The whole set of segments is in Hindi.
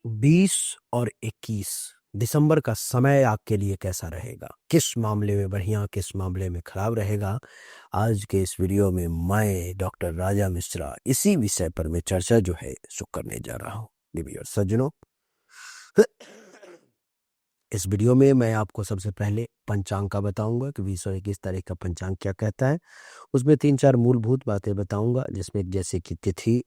20 और 21 दिसंबर का समय आपके लिए कैसा रहेगा, किस मामले में बढ़िया, किस मामले में खराब रहेगा। आज के इस वीडियो में मैं डॉक्टर राजा मिश्रा इसी विषय पर मैं चर्चा जो है सो करने जा रहा हूँ। डियर सज्जनों, इस वीडियो में मैं आपको सबसे पहले पंचांग का बताऊंगा कि 20 और 21 तारीख का पंचांग क्या कहता है। उसमें 3-4 मूलभूत बातें बताऊंगा, जिसमें जैसे कि तिथि,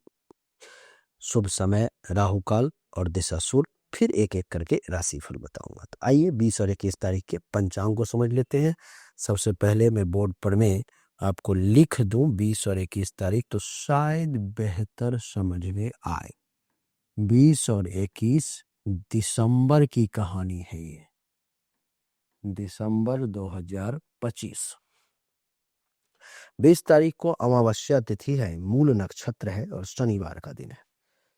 शुभ समय, राहु काल और दिशाशूल, फिर एक एक करके राशिफल बताऊंगा। तो आइए 20 और 21 तारीख के पंचांग को समझ लेते हैं। सबसे पहले मैं बोर्ड पर में आपको लिख दूं 20 और 21 तारीख, तो शायद बेहतर समझ में आए। 20 और 21 दिसंबर की कहानी है। ये दिसंबर 2025। 20 तारीख को अमावस्या तिथि है, मूल नक्षत्र है और शनिवार का दिन है।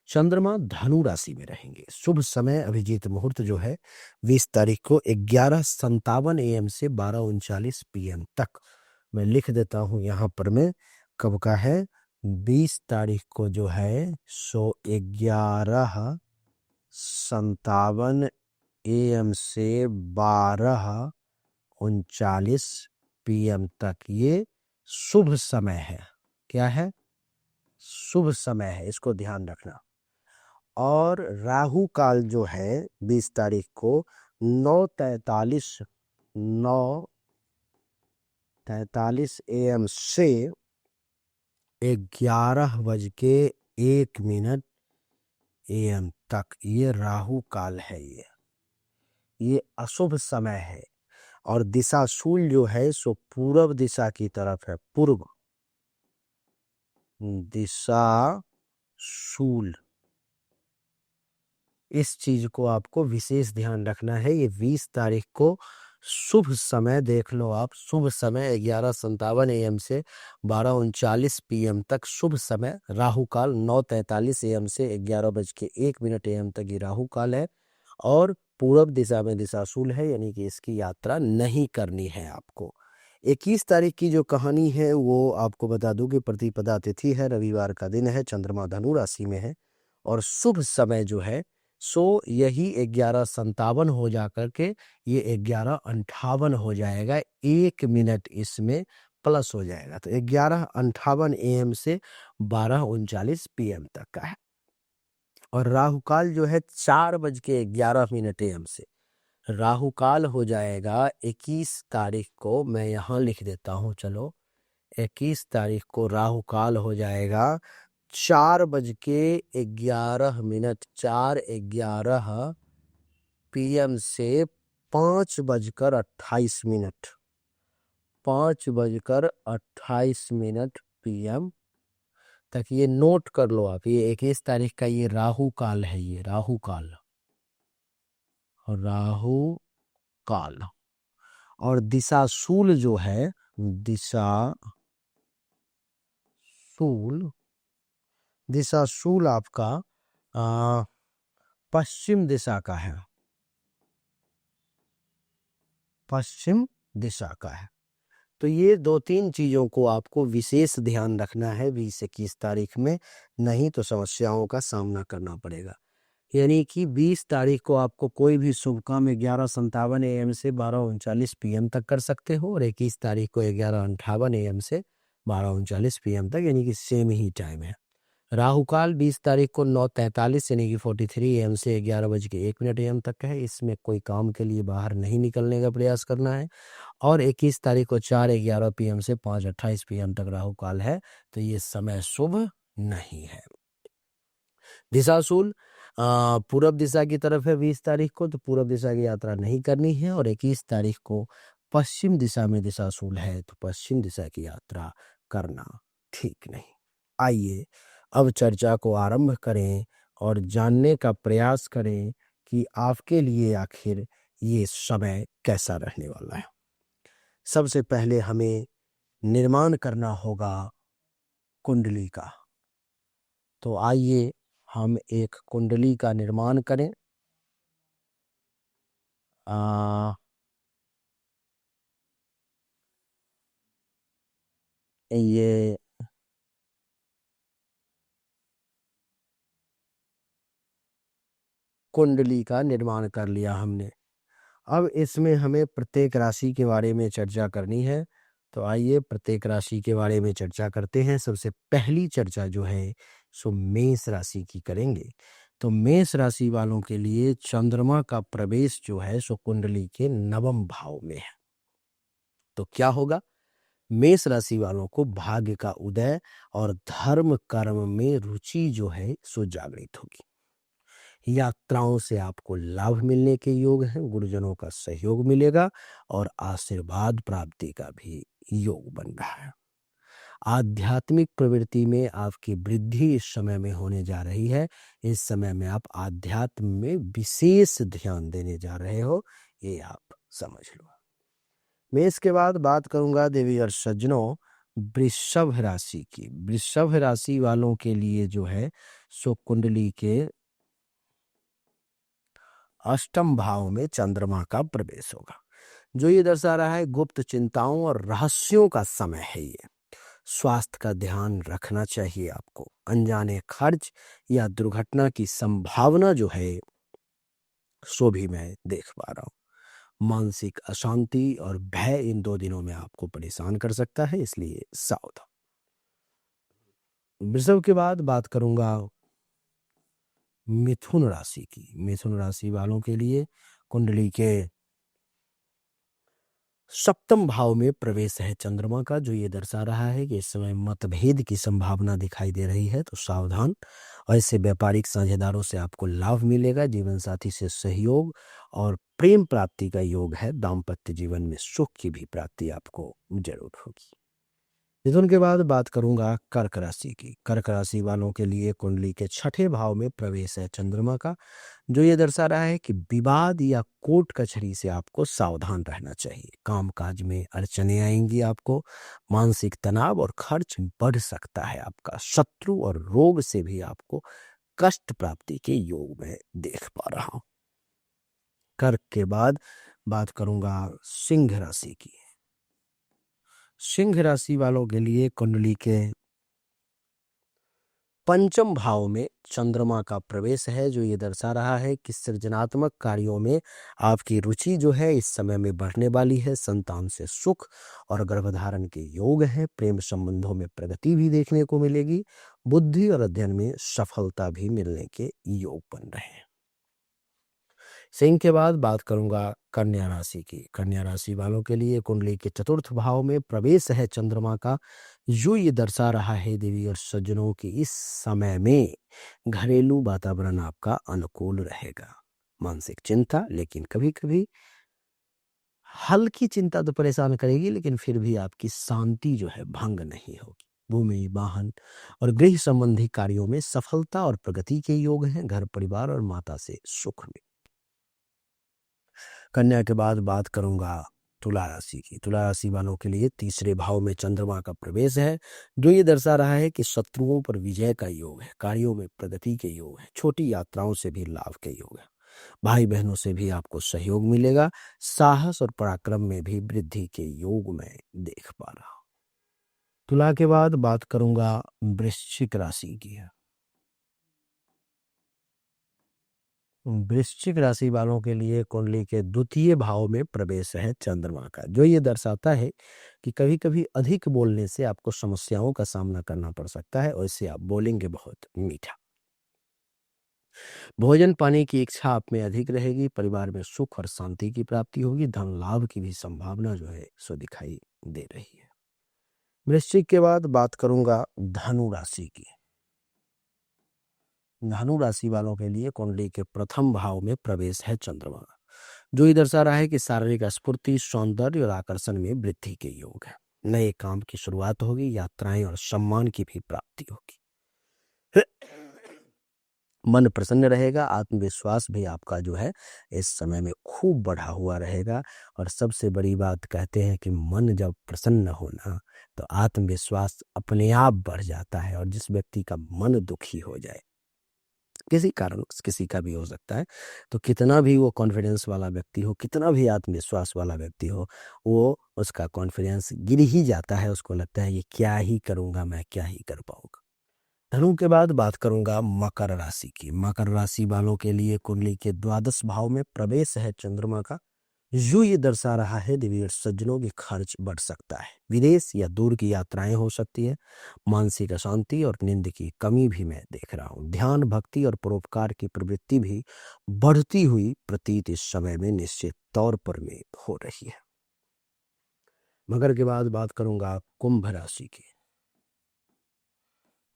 चंद्रमा धनु राशि में रहेंगे। शुभ समय अभिजीत मुहूर्त जो है 20 तारीख को 11:57 AM से 12:39 PM तक। मैं लिख देता हूं यहां पर मैं कब का है। 20 तारीख को जो है सो 11:57 AM से 12:39 PM तक ये शुभ समय है। क्या है? शुभ समय है, इसको ध्यान रखना। और राहु काल जो है 20 तारीख को 9:43 AM से 11:01 AM तक ये राहु काल है। ये अशुभ समय है। और दिशाशूल जो है सो पूर्व दिशा की तरफ है। पूर्व दिशाशूल, इस चीज को आपको विशेष ध्यान रखना है। ये 20 तारीख को शुभ समय देख लो आप। शुभ समय 11:57 AM से 12:39 PM तक शुभ समय। राहु काल 9:43 AM से 11:01 AM तक ये राहु काल है। और पूर्व दिशा में दिशाशूल है, यानी कि इसकी यात्रा नहीं करनी है आपको। 21 तारीख की जो कहानी है वो आपको बता दूं कि प्रतिपदा तिथि है, रविवार का दिन है, चंद्रमा धनु राशि में है। और शुभ समय जो है सो यही 11:57 हो जा करके ये 11:58 हो जाएगा। 1 मिनट इसमें प्लस हो जाएगा, तो 11:58 AM से 12:39 PM तक का है। और राहु काल जो है 4:11 AM से राहु काल हो जाएगा 21 तारीख को। मैं यहाँ लिख देता हूँ, चलो 21 तारीख को राहु काल हो जाएगा 4:11, 4:11 PM से 5:28, 5:28 PM तक। ये नोट कर लो आप, ये 21 तारीख का ये राहु काल है। ये राहु काल, राहु काल। और दिशाशूल जो है, दिशाशूल आपका पश्चिम दिशा का है। पश्चिम दिशा का है। तो ये 2-3 चीजों को आपको विशेष ध्यान रखना है 20-21 तारीख में, नहीं तो समस्याओं का सामना करना पड़ेगा। यानी कि 20 तारीख को आपको कोई भी शुभ काम 11:57 AM से 12:39 PM तक कर सकते हो, और 21 तारीख को 11:58 AM से 12:39 PM तक, यानी कि सेम ही टाइम है। राहु काल 20 तारीख को 9:43 यानी कि 43 AM से 11:01 AM तक है। इसमें कोई काम के लिए बाहर नहीं निकलने का प्रयास करना है। और 21 तारीख को 4:11 PM से 5:28 PM तक राहु काल है, तो ये समय शुभ नहीं है। दिशाशूल पूर्व दिशा की तरफ है 20 तारीख को, तो पूर्व दिशा की यात्रा नहीं करनी है। और 21 तारीख को पश्चिम दिशा में दिशाशूल है, तो पश्चिम दिशा की यात्रा करना ठीक नहीं। आइए अब चर्चा को आरंभ करें और जानने का प्रयास करें कि आपके लिए आखिर ये समय कैसा रहने वाला है। सबसे पहले हमें निर्माण करना होगा कुंडली का। तो आइए हम एक कुंडली का निर्माण करें। ये कुंडली का निर्माण कर लिया हमने। अब इसमें हमें प्रत्येक राशि के बारे में चर्चा करनी है। तो आइए प्रत्येक राशि के बारे में चर्चा करते हैं। सबसे पहली चर्चा जो है सो मेष राशि की करेंगे। तो मेष राशि वालों के लिए चंद्रमा का प्रवेश जो है सो कुंडली के नवम भाव में है। तो क्या होगा? मेष राशि वालों को भाग्य का उदय और धर्म कर्म में रुचि जो है सो जागृत होगी। यात्राओं से आपको लाभ मिलने के योग हैं, गुरुजनों का सहयोग मिलेगा और आशीर्वाद प्राप्ति का भी योग बन रहा है। आध्यात्मिक प्रवृत्ति में आपकी वृद्धि इस समय में होने जा रही है। इस समय में आप आध्यात्म में विशेष ध्यान देने जा रहे हो, ये आप समझ लो। मैं इसके बाद बात करूंगा देवी और सज्जनों वृषभ राशि की। वृषभ राशि वालों के लिए जो है सो कुंडली के अष्टम भाव में चंद्रमा का प्रवेश होगा, जो ये दर्शा रहा है गुप्त चिंताओं और रहस्यों का समय है। ये स्वास्थ्य का ध्यान रखना चाहिए आपको। अनजाने खर्च या दुर्घटना की संभावना जो है सो भी मैं देख पा रहा हूं। मानसिक अशांति और भय इन 2 दिनों में आपको परेशान कर सकता है, इसलिए सावधान। वृषभ के बाद बात करूंगा मिथुन राशि की। मिथुन राशि वालों के लिए कुंडली के सप्तम भाव में प्रवेश है चंद्रमा का, जो ये दर्शा रहा है कि इस समय मतभेद की संभावना दिखाई दे रही है। तो सावधान। ऐसे व्यापारिक साझेदारों से आपको लाभ मिलेगा। जीवन साथी से सहयोग और प्रेम प्राप्ति का योग है। दाम्पत्य जीवन में सुख की भी प्राप्ति आपको जरूर होगी। मिथुन के बाद बात करूंगा कर्क राशि की। कर्क राशि वालों के लिए कुंडली के छठे भाव में प्रवेश है चंद्रमा का, जो ये दर्शा रहा है कि विवाद या कोर्ट कचहरी से आपको सावधान रहना चाहिए। कामकाज में अड़चने आएंगी आपको। मानसिक तनाव और खर्च बढ़ सकता है आपका। शत्रु और रोग से भी आपको कष्ट प्राप्ति के योग में देख पा रहा हूं। कर्क के बाद बात करूंगा सिंह राशि की। सिंह राशि वालों के लिए कुंडली के पंचम भाव में चंद्रमा का प्रवेश है, जो ये दर्शा रहा है कि सृजनात्मक कार्यों में आपकी रुचि जो है इस समय में बढ़ने वाली है। संतान से सुख और गर्भधारण के योग हैं। प्रेम संबंधों में प्रगति भी देखने को मिलेगी। बुद्धि और अध्ययन में सफलता भी मिलने के योग बन रहे हैं। सिंह के बाद बात करूंगा कन्या राशि की। कन्या राशि वालों के लिए कुंडली के चतुर्थ भाव में प्रवेश है चंद्रमा का, जो ये दर्शा रहा है देवी और सज्जनों की इस समय में घरेलू वातावरण आपका अनुकूल रहेगा। मानसिक चिंता, लेकिन कभी कभी हल्की चिंता तो परेशान करेगी, लेकिन फिर भी आपकी शांति जो है भंग नहीं होगी। भूमि, वाहन और गृह संबंधी कार्यों में सफलता और प्रगति के योग हैं। घर परिवार और माता से सुख में। कन्या के बाद बात करूंगा तुला राशि की। तुला राशि वालों के लिए तीसरे भाव में चंद्रमा का प्रवेश है, जो ये दर्शा रहा है कि शत्रुओं पर विजय का योग है। कार्यों में प्रगति के योग है। छोटी यात्राओं से भी लाभ के योग है। भाई बहनों से भी आपको सहयोग मिलेगा। साहस और पराक्रम में भी वृद्धि के योग में देख पा रहा हूं। तुला के बाद बात करूंगा वृश्चिक राशि की। वृश्चिक राशि वालों के लिए कुंडली के द्वितीय भाव में प्रवेश है चंद्रमा का, जो ये दर्शाता है कि कभी कभी अधिक बोलने से आपको समस्याओं का सामना करना पड़ सकता है, और इससे आप बोलेंगे बहुत मीठा। भोजन पाने की इच्छा आप में अधिक रहेगी। परिवार में सुख और शांति की प्राप्ति होगी। धन लाभ की भी संभावना जो है सो दिखाई दे रही है। वृश्चिक के बाद बात करूंगा धनु राशि की। धनु राशि वालों के लिए कुंडली के प्रथम भाव में प्रवेश है चंद्रमा, जो ये दर्शा रहा है कि शारीरिक स्फूर्ति, सौंदर्य और आकर्षण में वृद्धि के योग है। नए काम की शुरुआत होगी। यात्राएं और सम्मान की भी प्राप्ति होगी। मन प्रसन्न रहेगा। आत्मविश्वास भी आपका जो है इस समय में खूब बढ़ा हुआ रहेगा। और सबसे बड़ी बात कहते हैं कि मन जब प्रसन्न होना तो आत्मविश्वास अपने आप बढ़ जाता है। और जिस व्यक्ति का मन दुखी हो जाए, किसी कारण किसी का भी हो सकता है, तो कितना भी वो कॉन्फिडेंस वाला व्यक्ति हो, कितना भी आत्मविश्वास वाला व्यक्ति हो, वो उसका कॉन्फिडेंस गिर ही जाता है। उसको लगता है ये क्या ही करूंगा मैं, क्या ही कर पाऊंगा। धनु के बाद बात करूंगा मकर राशि की। मकर राशि वालों के लिए कुंडली के द्वादश भाव में प्रवेश है चंद्रमा का, जो ये दर्शा रहा है देवी और सज्जनों की खर्च बढ़ सकता है, विदेश या दूर की यात्राएं हो सकती है, मानसिक अशांति और नींद की कमी भी मैं देख रहा हूँ। ध्यान, भक्ति और परोपकार की प्रवृत्ति भी बढ़ती हुई प्रतीत इस समय में निश्चित तौर पर में हो रही है। मकर के बाद बात करूंगा कुंभ राशि की।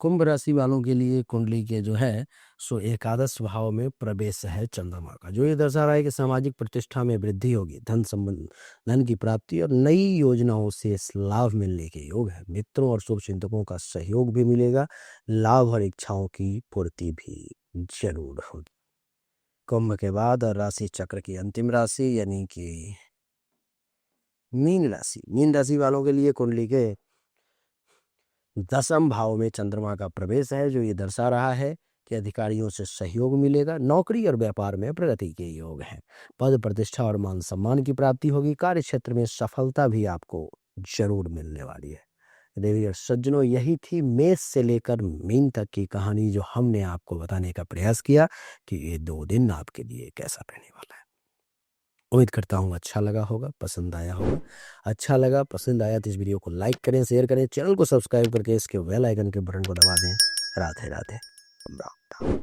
कुंभ राशि वालों के लिए कुंडली के जो है सो एकादश भाव में प्रवेश है चंद्रमा का, जो ये दर्शा रहा है कि सामाजिक प्रतिष्ठा में वृद्धि होगी, धन की प्राप्ति और नई योजनाओं से इस लाभ मिलने के योग है। मित्रों और शुभ चिंतकों का सहयोग भी मिलेगा, लाभ और इच्छाओं की पूर्ति भी जरूर होगी। कुंभ के बाद राशि चक्र की अंतिम राशि यानी कि मीन राशि। मीन राशि वालों के लिए कुंडली के दसम भाव में चंद्रमा का प्रवेश है, जो ये दर्शा रहा है कि अधिकारियों से सहयोग मिलेगा, नौकरी और व्यापार में प्रगति के योग हैं, पद प्रतिष्ठा और मान सम्मान की प्राप्ति होगी, कार्य क्षेत्र में सफलता भी आपको जरूर मिलने वाली है। देवी और सज्जनों, यही थी मेष से लेकर मीन तक की कहानी, जो हमने आपको बताने का प्रयास किया कि ये 2 दिन आपके लिए कैसा रहने वाला है। उम्मीद करता हूँ अच्छा लगा होगा, पसंद आया होगा। अच्छा लगा, पसंद आया तो इस वीडियो को लाइक करें, शेयर करें, चैनल को सब्सक्राइब करके इसके बेल आइकन के बटन को दबा दें। राधे राधे। राम राम।